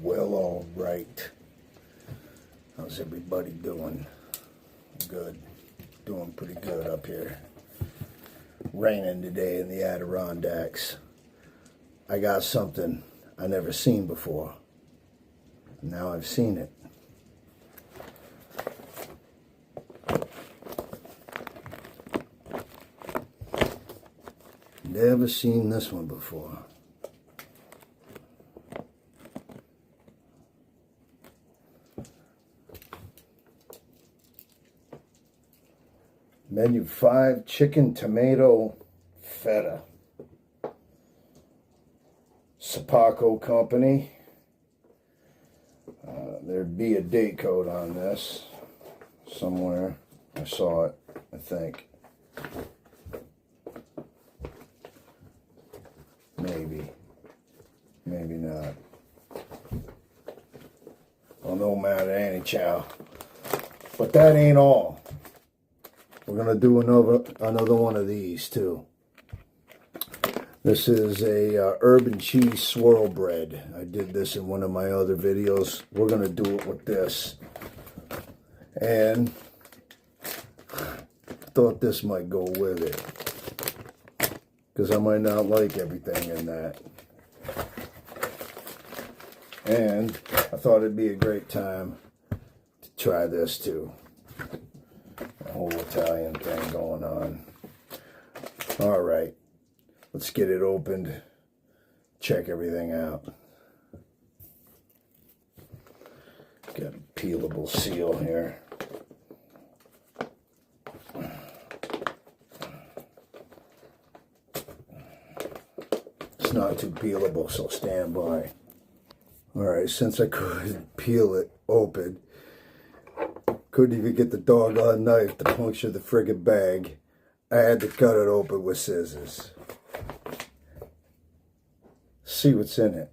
Well, all right. How's everybody doing? Good. Doing pretty good up here. Raining today in the Adirondacks. I got something I never seen before. Now I've seen it. Never seen this one before. Menu 5, chicken tomato feta. Sapaco company. There'd be a date code on this somewhere. I saw it, I think. Maybe not. Well, no matter anyhow. But that ain't all. We're gonna do another one of these too. This is a herb and cheese swirl bread. I did this in one of my other videos. We're gonna do it with this. And thought this might go with it, because I might not like everything in that. And I thought it'd be a great time to try this too. A whole Italian thing going on. All right, let's get it opened. Check everything out. Got a peelable seal here. It's not too peelable, so stand by. Alright, since I couldn't peel it open, couldn't even get the doggone knife to puncture the friggin' bag, I had to cut it open with scissors. See what's in it.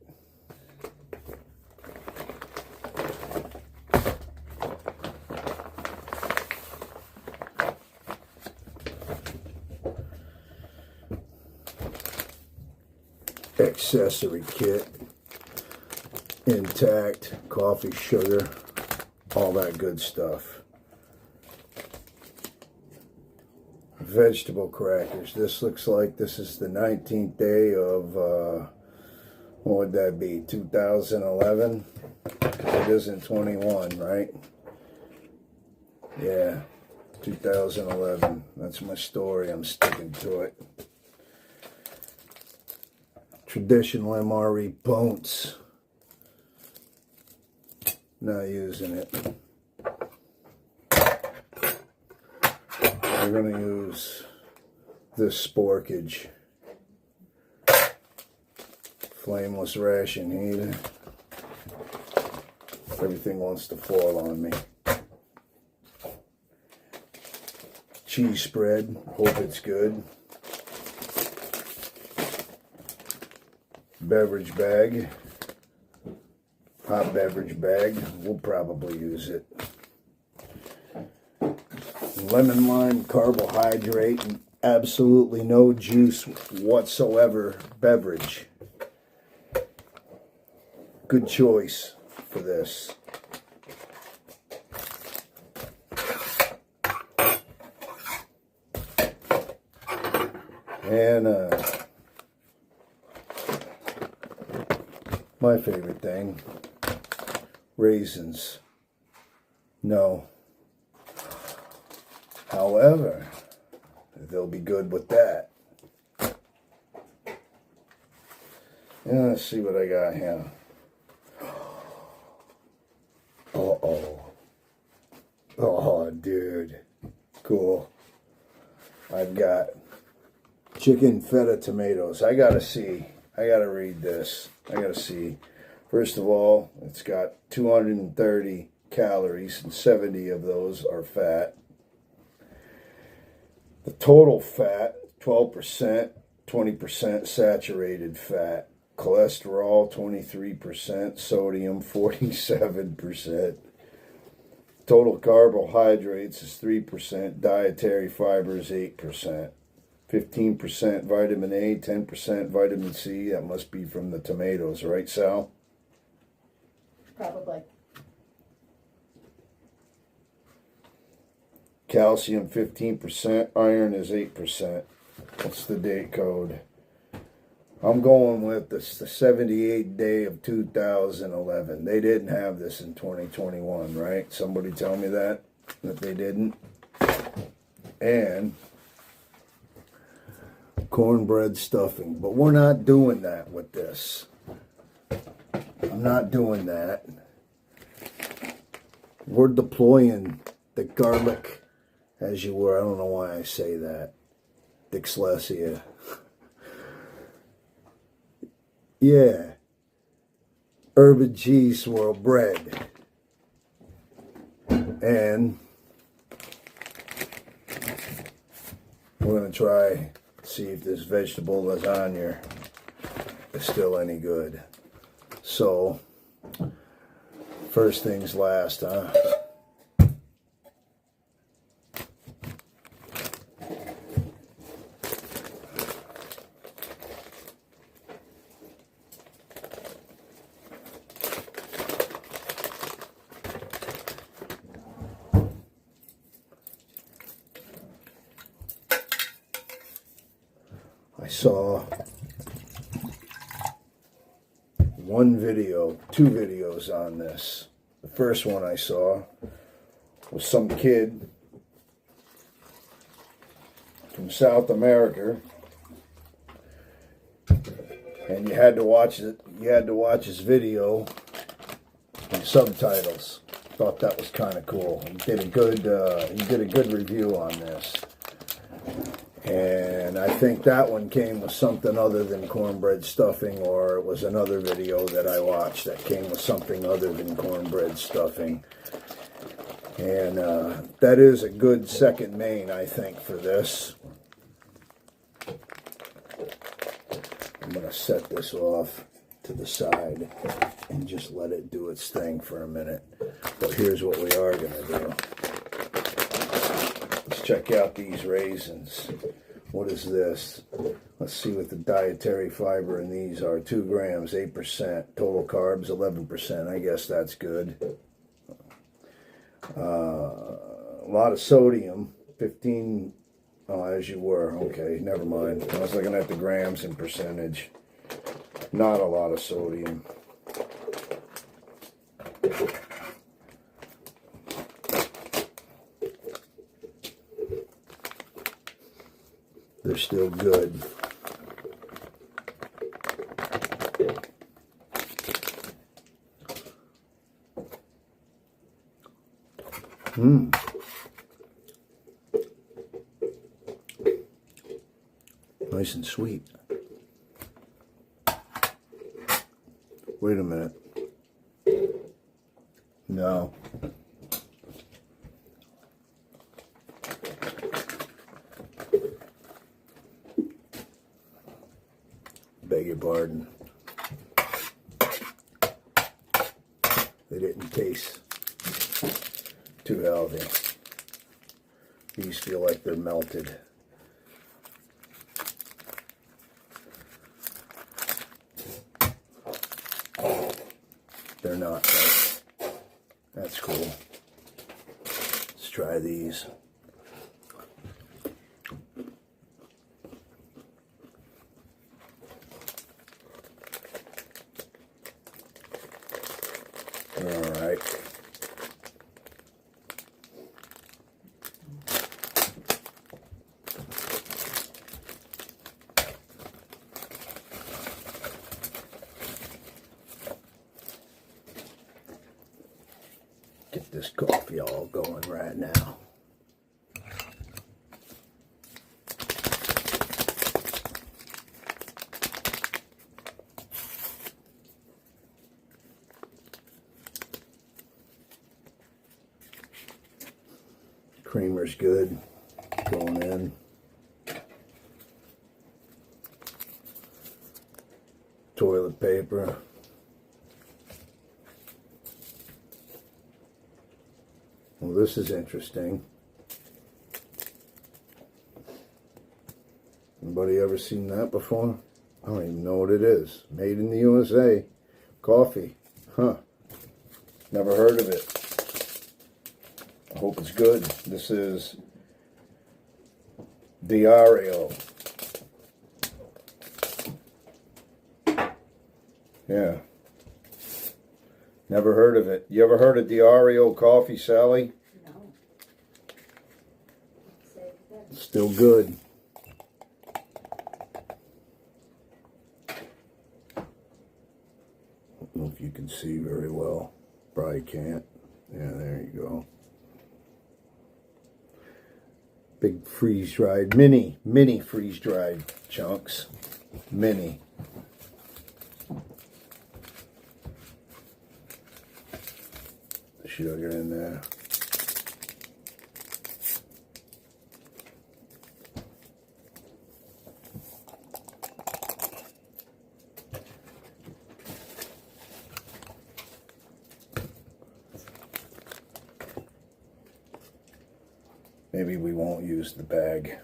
Accessory kit. Intact, coffee, sugar, all that good stuff. Vegetable crackers. This looks like this is the 19th day of, what would that be, 2011? It isn't 21, right? Yeah, 2011. That's my story. I'm sticking to it. Traditional MRE Ponce. Not using it. We're going to use this sporkage. Flameless ration heater. Everything wants to fall on me. Cheese spread. Hope it's good. Beverage bag. Hot beverage bag. We'll probably use it. Lemon lime carbohydrate and absolutely no juice whatsoever beverage. Good choice for this. And my favorite thing, raisins. No. However, they'll be good with that. And let's see what I got here. Uh-oh. Oh, dude. Cool. I've got chicken feta tomatoes. I gotta see. I gotta read this. I gotta see. First of all, it's got 230 calories, and 70 of those are fat. The total fat, 12%, 20% saturated fat. Cholesterol, 23%. Sodium, 47%. Total carbohydrates is 3%. Dietary fibers, 8%. 15% vitamin A, 10% vitamin C. That must be from the tomatoes, right, Sal? Probably. Calcium 15%, iron is 8%. What's the date code? I'm going with the 78th day of 2011. They didn't have this in 2021, right? Somebody tell me that they didn't. And cornbread stuffing. But we're not doing that with this. I'm not doing that. We're deploying the garlic as you were. I don't know why I say that. Dyslexia. Yeah. Urban cheese swirl bread. And we're going to try see if this vegetable lasagna is still any good. So, first things last, huh? I saw two videos on this. The first one I saw was some kid from South America, and you had to watch it. You had to watch his video and subtitles. Thought that was kind of cool. He did a good review on this. And I think that one came with something other than cornbread stuffing, or it was another video that I watched that came with something other than cornbread stuffing. And that is a good second main, I think, for this. I'm going to set this off to the side and just let it do its thing for a minute. But here's what we are going to do. Let's check out these raisins. What is this? Let's see what the dietary fiber in these are. 2 grams, 8%. Total carbs, 11%. I guess that's good. A lot of sodium, 15. Oh, as you were. Okay, never mind. I was looking at the grams and percentage. Not a lot of sodium. They're still good. Nice and sweet. Wait a minute. No. Beg your pardon. They didn't taste too healthy. These feel like they're melted. They're not, though. That's cool. Let's try these. All right. Get this coffee all going right now. Creamer's good. Going in. Toilet paper. Well, this is interesting. Anybody ever seen that before? I don't even know what it is. Made in the USA. Coffee. Huh. Never heard of it. I hope it's good. This is Diario. Yeah. Never heard of it. You ever heard of Diario coffee, Sally? No. Still good. I don't know if you can see very well. Probably can't. Yeah, there you go. Big freeze-dried, mini freeze-dried chunks. Mini. Sugar in there. Maybe we won't use the bag,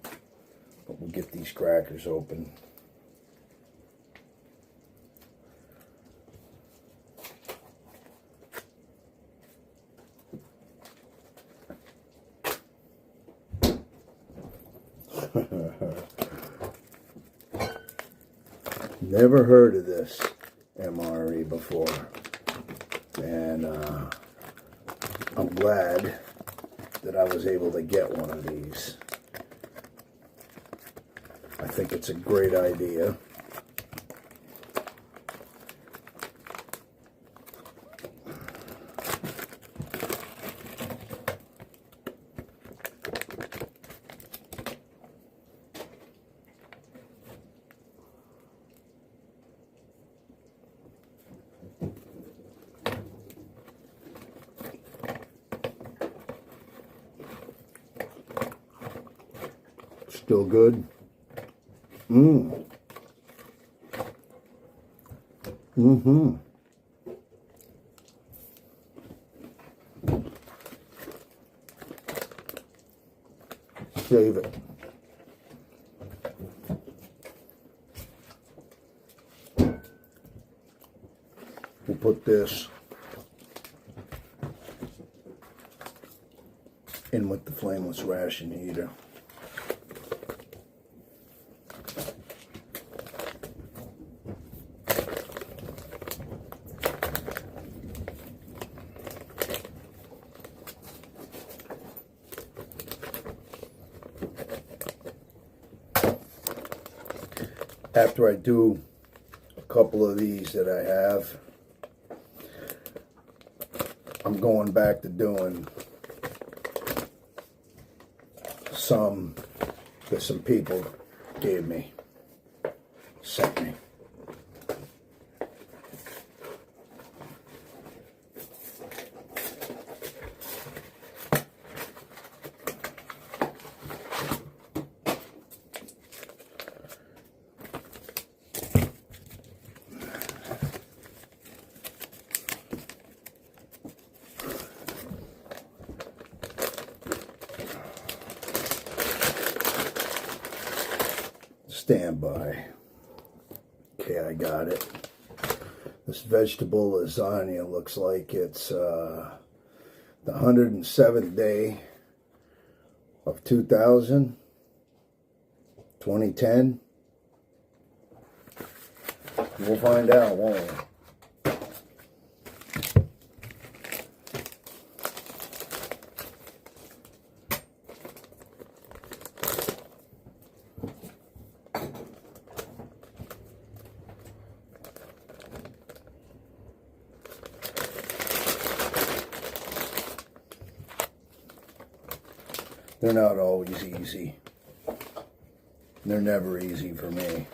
but we'll get these crackers open. Never heard of this MRE before, and I'm glad that I was able to get one of these. I think it's a great idea. Still good. Save it. We'll put this in with the flameless ration heater. After I do a couple of these that I have, I'm going back to doing some that some people gave me, sent me. Stand by. Okay, I got it. This vegetable lasagna looks like it's the 107th day of 2010. We'll find out, won't we? They're not always easy. They're never easy for me.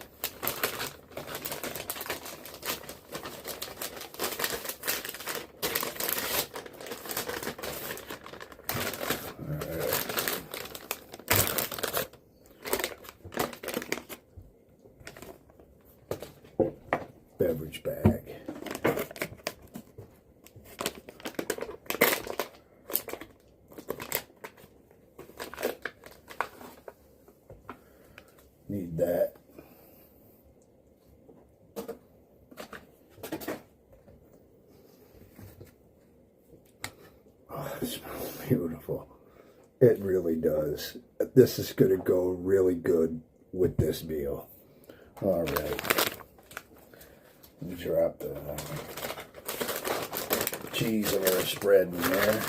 Beverage bag. Need that. it smells beautiful. It really does. This is going to go really good with this meal. All right. Let me drop the cheese that we're spreading there.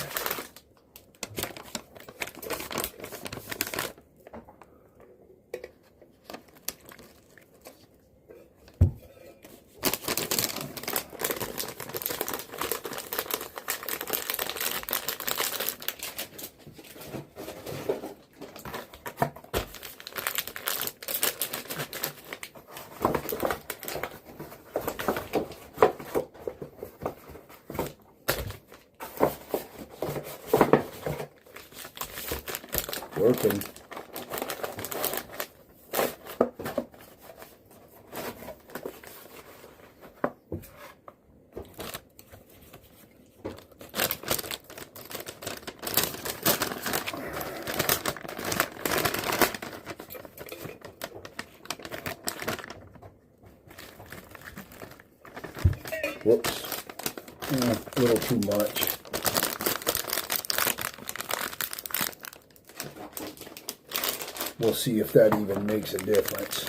Working. Whoops. A little too much. We'll see if that even makes a difference.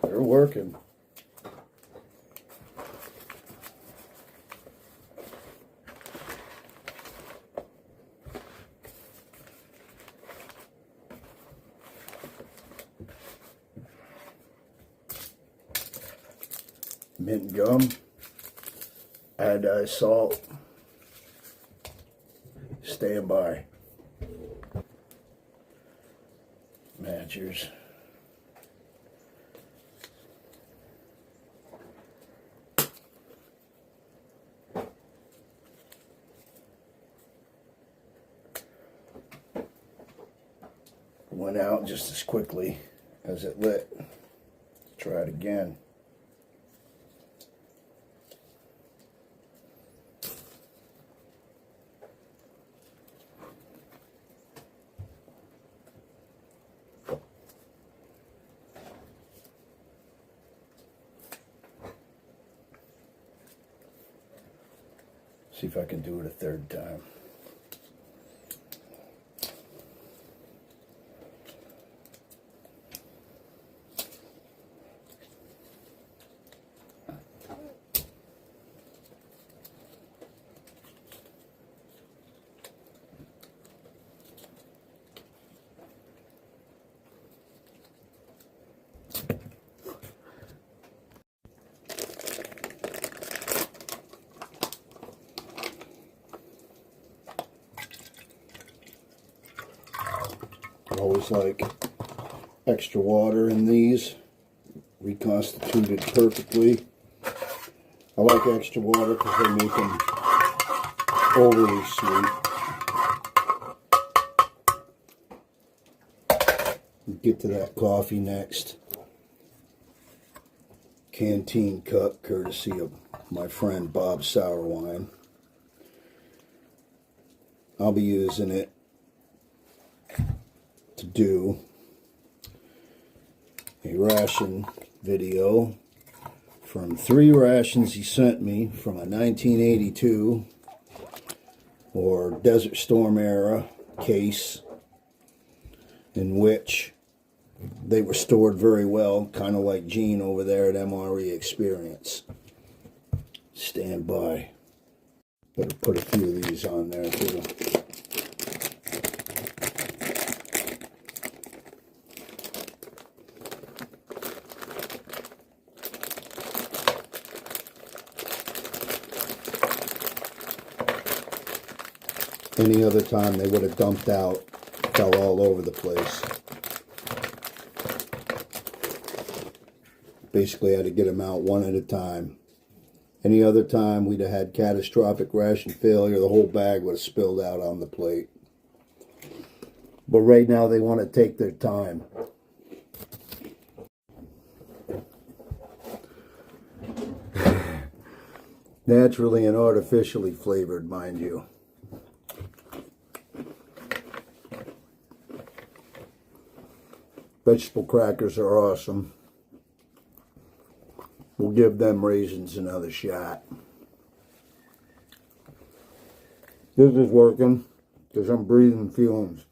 They're working. Mint gum, iodized salt, stand by. Matchers. Went out just as quickly as it lit. Let's try it again. See if I can do it a third time. Always like extra water in these, reconstituted perfectly. I like extra water because they make them overly sweet. We'll get to that coffee next. Canteen cup, courtesy of my friend BOB SAURWEIN. I'll be using it to do a ration video from 3 rations he sent me from a 1982 or Desert Storm era case, in which they were stored very well, kind of like Gene over there at MRE Experience. Stand by. Better put a few of these on there too. Any other time they would have dumped out, fell all over the place. Basically, I had to get them out one at a time Any other time we'd have had catastrophic ration failure. The whole bag would have spilled out on the plate. But right now they want to take their time. Naturally and artificially flavored, mind you. Vegetable crackers are awesome. We'll give them raisins another shot. This is working because I'm breathing fumes.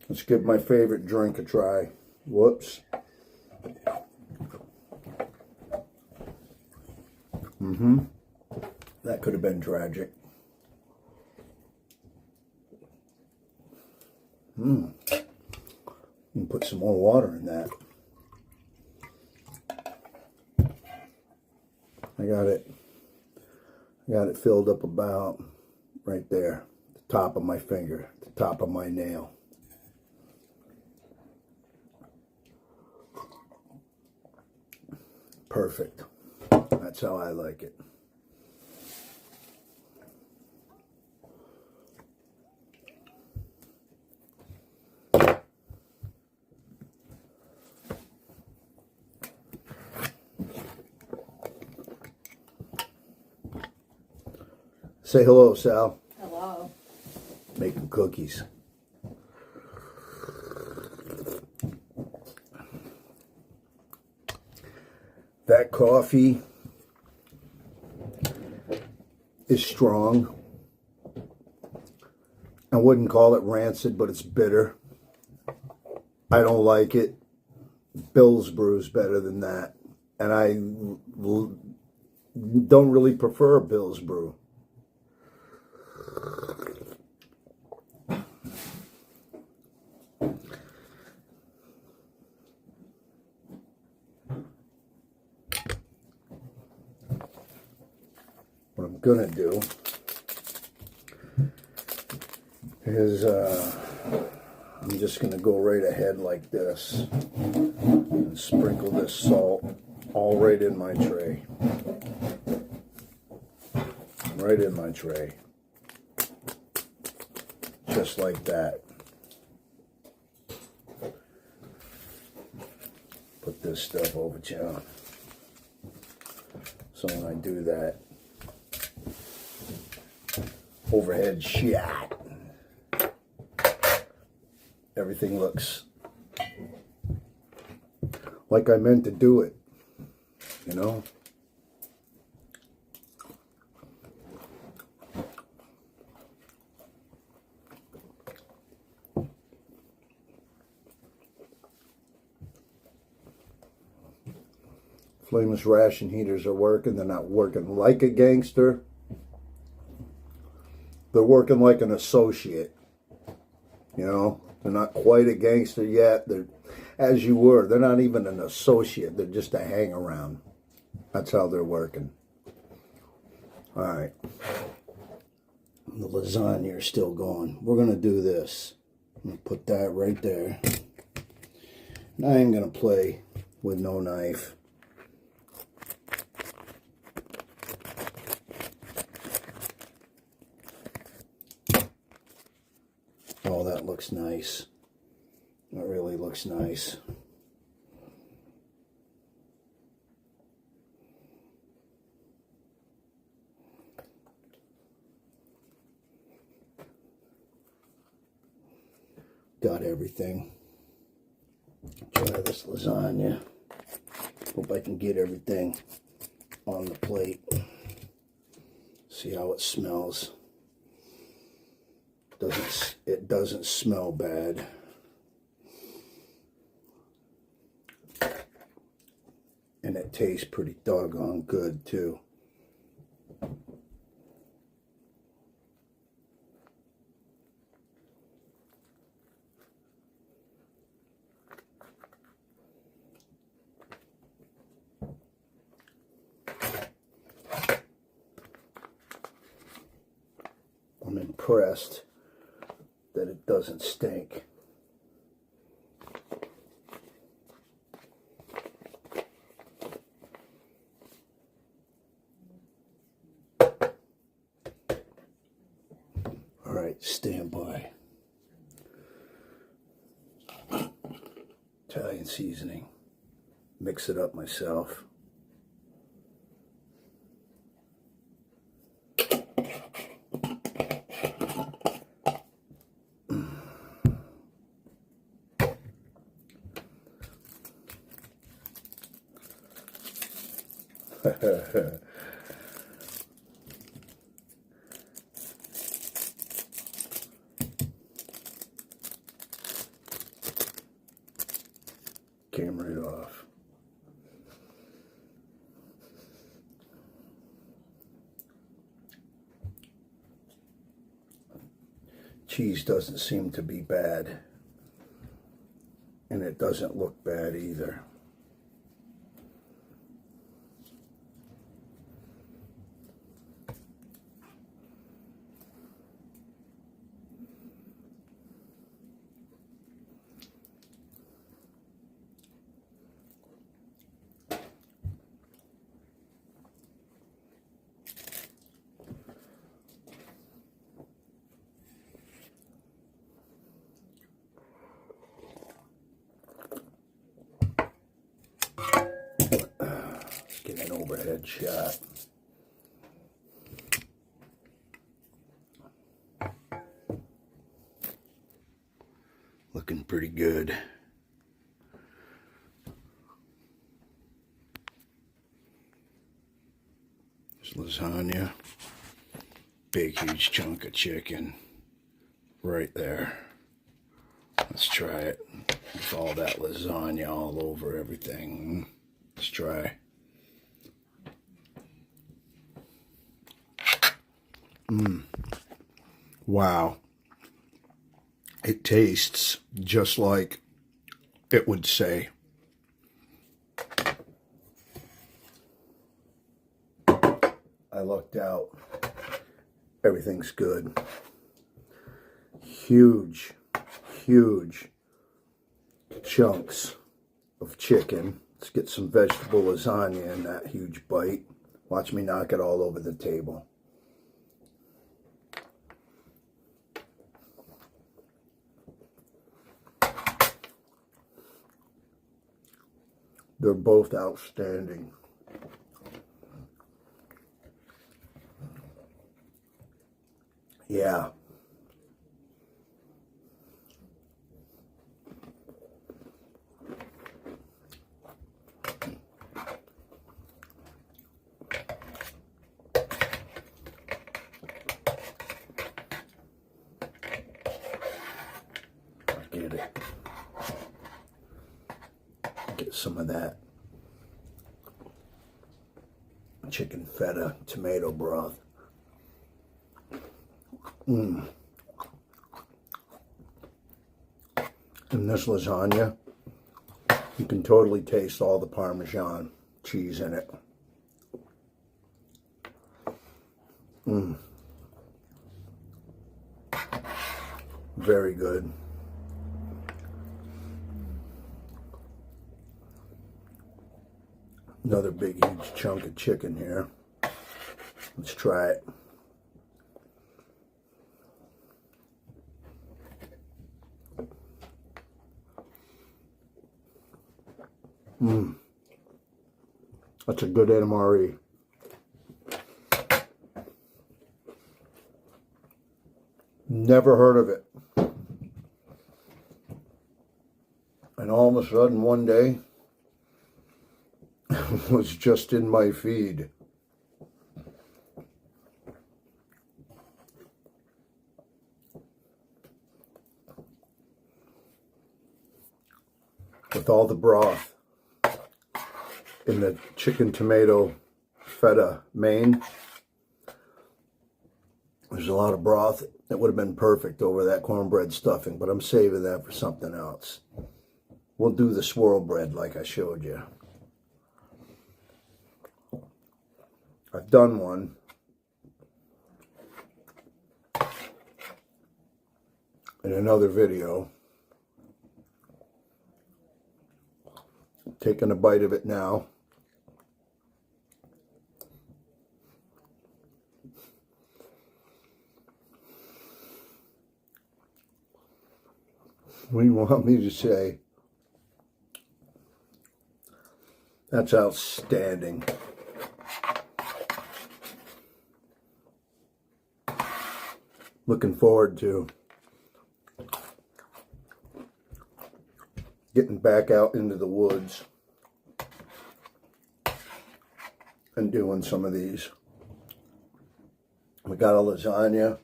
Let's give my favorite drink a try. Whoops. That could have been tragic. You can put some more water in that. I got it filled up about right there, the top of my finger, the top of my nail. Perfect. That's how I like it. Say hello, Sal. Hello. Making cookies. That coffee is strong. I wouldn't call it rancid, but it's bitter. I don't like it. Bill's Brew's better than that. And I don't really prefer Bill's Brew. What I'm gonna do is I'm just gonna go right ahead like this and sprinkle this salt all right in my tray. Right in my tray. Just like that. Put this stuff over down. So when I do that, overhead shot, everything looks like I meant to do it, you know? Flameless ration heaters are working. They're not working like a gangster. They're working like an associate. You know, they're not quite a gangster yet. They're, as you were, they're not even an associate. They're just a hang around. That's how they're working. All right. The lasagna is still going. We're going to do this. I'm going to put that right there. And I ain't going to play with no knife. Oh, that looks nice. That really looks nice. Got everything. Try this lasagna. Hope I can get everything on the plate. See how it smells. It doesn't smell bad. And it tastes pretty doggone good too. I'm impressed that it doesn't stink. Italian seasoning. Mix it up myself. Came right off. Cheese doesn't seem to be bad, and it doesn't look bad either. Get an overhead shot. Looking pretty good. There's lasagna. Big, huge chunk of chicken right there. Let's try it with all that lasagna all over everything. Let's try. Wow. It tastes just like it would say. I looked out. Everything's good. Huge, huge chunks of chicken. Let's get some vegetable lasagna in that huge bite. Watch me knock it all over the table. They're both outstanding. Yeah. Get it. Get some of that chicken feta tomato broth. And this lasagna, you can totally taste all the Parmesan cheese in it. Very good. Another big, huge chunk of chicken here. Let's try it. That's a good MRE. Never heard of it. And all of a sudden one day, it was just in my feed. With all the broth in the chicken tomato feta main. There's a lot of broth. It would have been perfect over that cornbread stuffing, but I'm saving that for something else. We'll do the swirl bread like I showed you. I've done one. In another video. Taking a bite of it now. What do you want me to say? That's outstanding. Looking forward to getting back out into the woods and doing some of these. We got a lasagna,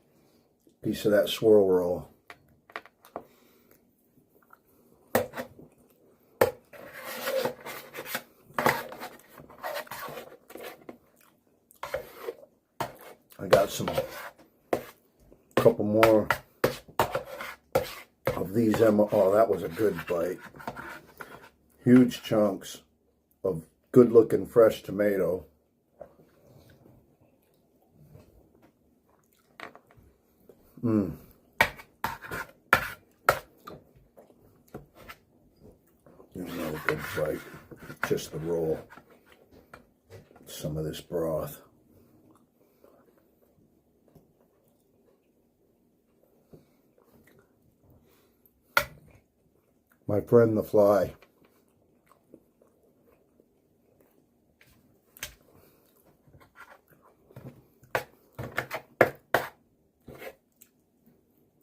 piece of that swirl roll. I got a couple more of these. Oh, that was a good bite. Huge chunks of good looking fresh tomato. Here's another good bite. Just the roll. Some of this broth. My friend the fly.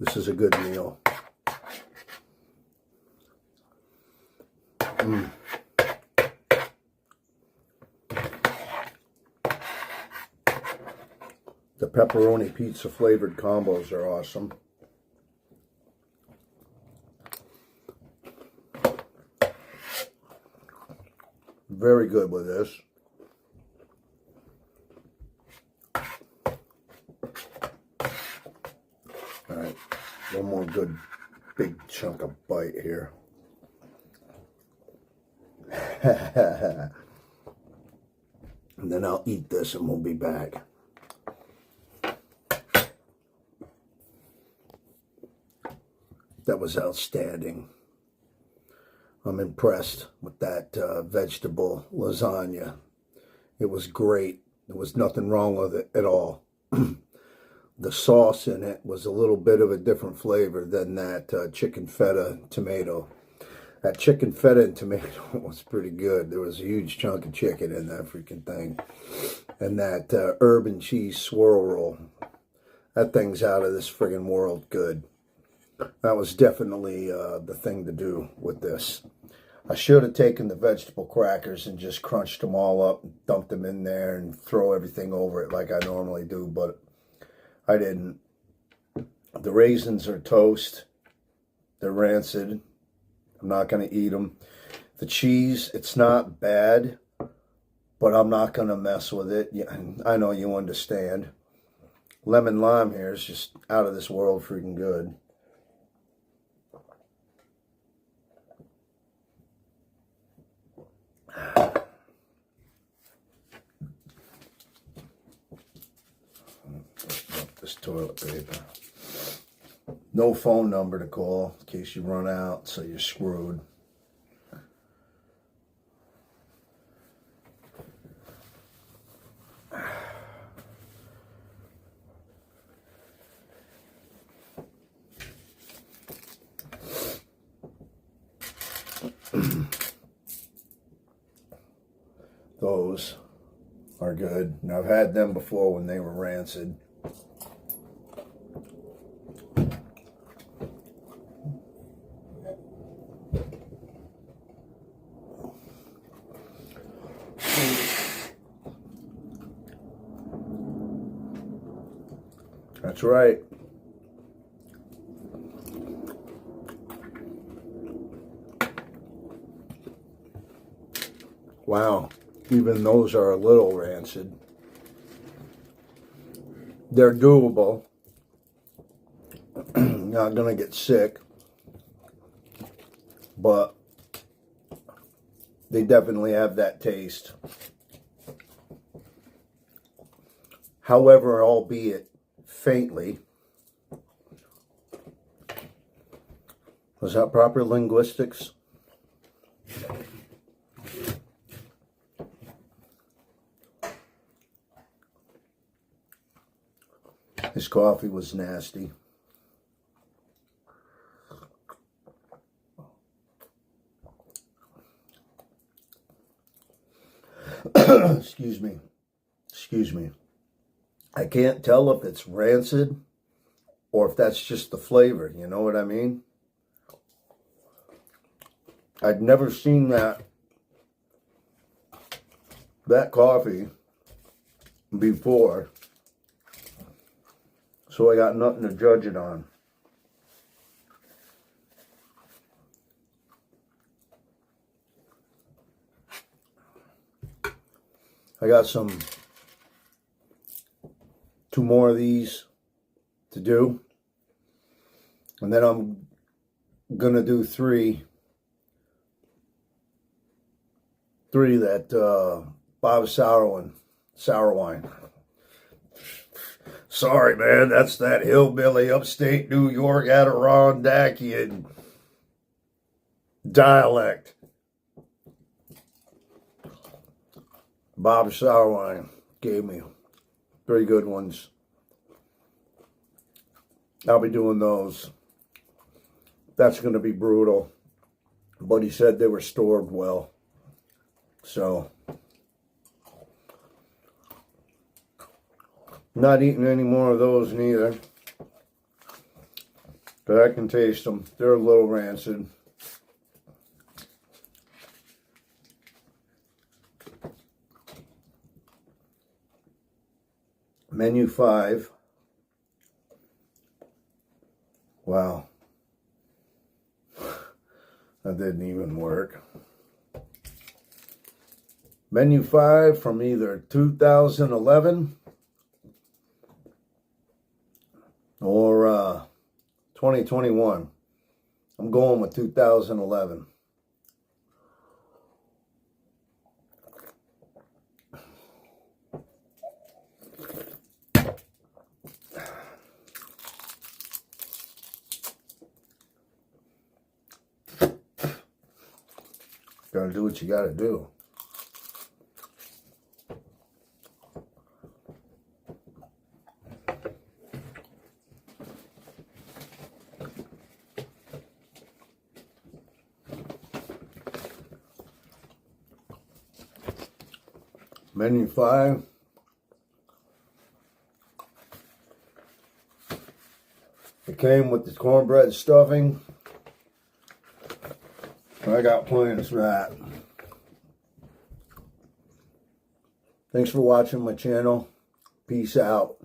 This is a good meal. The pepperoni pizza flavored combos are awesome. Very good with this. All right, one more good big chunk of bite here. And then I'll eat this and we'll be back. That was outstanding. I'm impressed with that vegetable lasagna. It was great. There was nothing wrong with it at all. The sauce in it was a little bit of a different flavor than that chicken feta tomato. That chicken feta and tomato was pretty good. There was a huge chunk of chicken in that freaking thing. And that herb and cheese swirl roll. That thing's out of this friggin' world good. That was definitely the thing to do with this. I should have taken the vegetable crackers and just crunched them all up and dumped them in there and throw everything over it like I normally do, but I didn't. The raisins are toast. They're rancid. I'm not going to eat them. The cheese, it's not bad, but I'm not going to mess with it. I know you understand. Lemon lime here is just out of this world freaking good. This toilet paper. No phone number to call in case you run out, so you're screwed. Those are good. Now, I've had them before when they were rancid. That's right. Wow. Even those are a little rancid. They're doable. Not gonna get sick, but they definitely have that taste. However, albeit faintly. Was that proper linguistics? This coffee was nasty. Excuse me. Excuse me. I can't tell if it's rancid or if that's just the flavor. You know what I mean? I'd never seen that coffee before, so I got nothing to judge it on. I got two more of these to do, and then I'm gonna do three that BOB Sauerwein. Sorry, man, that's that hillbilly upstate New York Adirondack dialect. BOB Sauerwein gave me 3 good ones. I'll be doing those. That's going to be brutal. But he said they were stored well. So, not eating any more of those neither. But I can taste them. They're a little rancid. Menu 5. Wow. That didn't even work. Menu 5 from either 2011 or 2021. I'm going with 2011. Gotta do what you gotta do. Menu 5. It came with the cornbread stuffing. I got plans for that. Thanks for watching my channel. Peace out.